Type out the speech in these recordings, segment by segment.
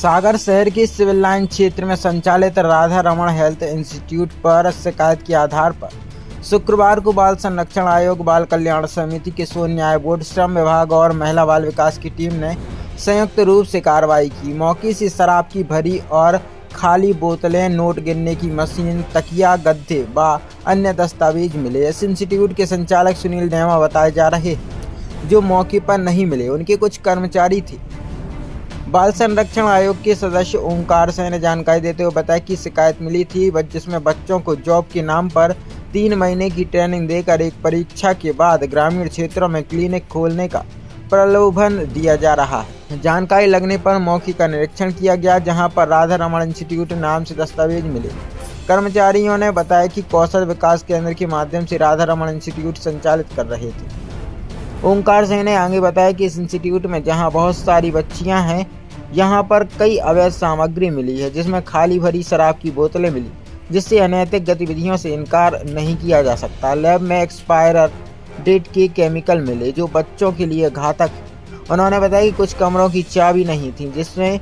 सागर शहर के civil line क्षेत्र में संचालित राधा रमण हेल्थ इंस्टीट्यूट पर शिकायत के आधार पर शुक्रवार को बाल संरक्षण आयोग, बाल कल्याण समिति, किशोर न्याय बोर्ड, श्रम विभाग और महिला बाल विकास की टीम ने संयुक्त रूप से कार्रवाई की। मौके से शराब की भरी और खाली बोतलें, नोट गिनने की मशीन, तकिया, गद्दे व अन्य दस्तावेज मिले। इस इंस्टीट्यूट के संचालक सुनील नेमा बताए जा रहे हैं, जो मौके पर नहीं मिले। उनके कुछ कर्मचारी थे। बाल संरक्षण आयोग के सदस्य ओंकार सिंह ने जानकारी देते हुए बताया कि शिकायत मिली थी, जिसमें बच्चों को जॉब के नाम पर 3 महीने की ट्रेनिंग देकर एक परीक्षा के बाद ग्रामीण क्षेत्रों में क्लिनिक खोलने का प्रलोभन दिया जा रहा है। जानकारी लगने पर मौके का निरीक्षण किया गया, जहां पर राधा रमण इंस्टीट्यूट नाम से दस्तावेज मिले। कर्मचारियों ने बताया कि कौशल विकास केंद्र के माध्यम से राधा रमण इंस्टीट्यूट संचालित कर रहे थे। ओंकार सिंह ने आगे बताया कि इस इंस्टीट्यूट में जहां बहुत सारी बच्चियां हैं, यहां पर कई अवैध सामग्री मिली है, जिसमें खाली भरी शराब की बोतलें मिली, जिससे अनैतिक गतिविधियों से इनकार नहीं किया जा सकता। लैब में एक्सपायर डेट के केमिकल मिले, जो बच्चों के लिए घातक है। उन्होंने बताया कि कुछ कमरों की चाबी नहीं थी, जिसमें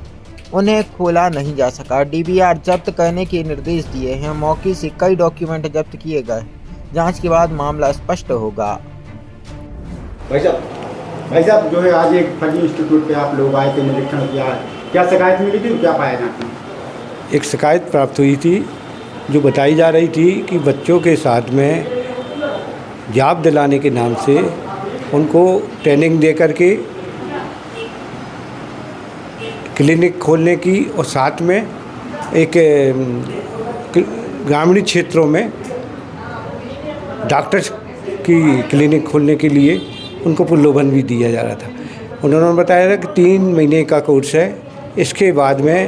उन्हें खोला नहीं जा सका। DVR जब्त करने के निर्देश दिए हैं। मौके से कई डॉक्यूमेंट जब्त किए गए। जाँच के बाद मामला स्पष्ट होगा। भाई साहब जो है, आज एक फर्जी इंस्टीट्यूट पे आप लोग आए थे, निरीक्षण किया है, क्या शिकायत मिली थी, क्या पाया जाता है? एक शिकायत प्राप्त हुई थी, जो बताई जा रही थी कि बच्चों के साथ में जॉब दिलाने के नाम से उनको ट्रेनिंग दे करके क्लिनिक खोलने की, और साथ में एक ग्रामीण क्षेत्रों में डॉक्टर्स की क्लिनिक खोलने के लिए उनको प्रलोभन भी दिया जा रहा था। उन्होंने बताया था कि 3 महीने का कोर्स है, इसके बाद में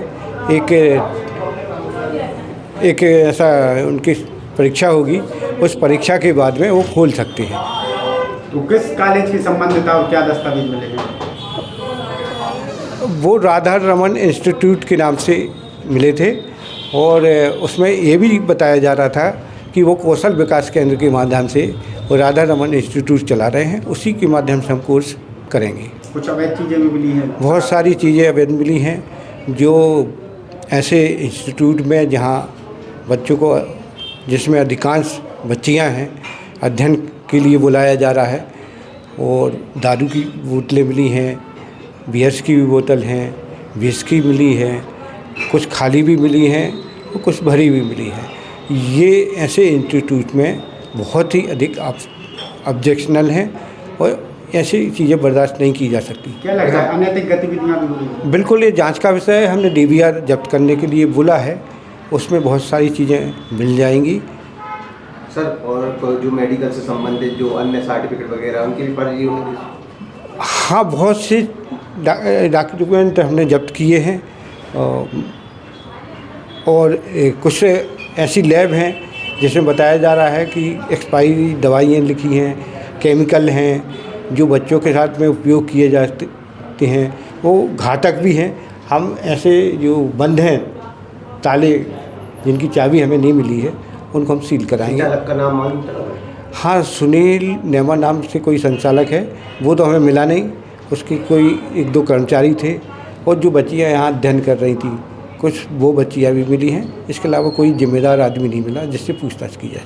एक ऐसा उनकी परीक्षा होगी, उस परीक्षा के बाद में वो खोल सकते हैं। तो किस कॉलेज की संबंधित और क्या दस्तावेज मिले हैं? वो राधा रमन इंस्टीट्यूट के नाम से मिले थे, और उसमें ये भी बताया जा रहा था कि वो कौशल विकास केंद्र के माध्यम से वो राधा रमन इंस्टीट्यूट चला रहे हैं, उसी के माध्यम से हम कोर्स करेंगे। कुछ अवैध चीज़ें भी मिली हैं? बहुत सारी चीज़ें अवैध मिली हैं, जो ऐसे इंस्टीट्यूट में जहाँ बच्चों को, जिसमें अधिकांश बच्चियां हैं, अध्ययन के लिए बुलाया जा रहा है। और दारू की बोतलें मिली हैं, बियर्स की भी बोतल हैं, विस्की मिली है, कुछ खाली भी मिली हैं और कुछ भरी भी मिली है। ये ऐसे इंस्टीट्यूट में बहुत ही अधिक ऑब्जेक्शनल हैं, और ऐसी चीज़ें बर्दाश्त नहीं की जा सकती। क्या लगता है, अनैतिक गतिविधियाँ भी हो रही हैं? बिल्कुल, ये जांच का विषय है। हमने DVR जब्त करने के लिए बोला है, उसमें बहुत सारी चीज़ें मिल जाएंगी। सर, और जो मेडिकल से संबंधित जो अन्य सर्टिफिकेट वगैरह, उनकी भी फर्जी होंगे? हाँ, बहुत से डॉक्यूमेंट हमने जब्त किए हैं, और कुछ ऐसी लैब हैं जिसमें बताया जा रहा है कि एक्सपायरी दवाइयाँ लिखी हैं, केमिकल हैं, जो बच्चों के साथ में उपयोग किए जाते हैं, वो घातक भी हैं। हम ऐसे जो बंद हैं ताले, जिनकी चाबी हमें नहीं मिली है, उनको हम सील कराएंगे। संचालक का नाम मालूम चला? हाँ, सुनील नेमा नाम से कोई संचालक है, वो तो हमें मिला नहीं। उसके कोई 1-2 कर्मचारी थे, और जो बच्चियाँ यहाँ अध्ययन कर रही थी, कुछ वो बच्चियाँ भी मिली हैं। इसके अलावा कोई जिम्मेदार आदमी नहीं मिला जिससे पूछताछ की जाए।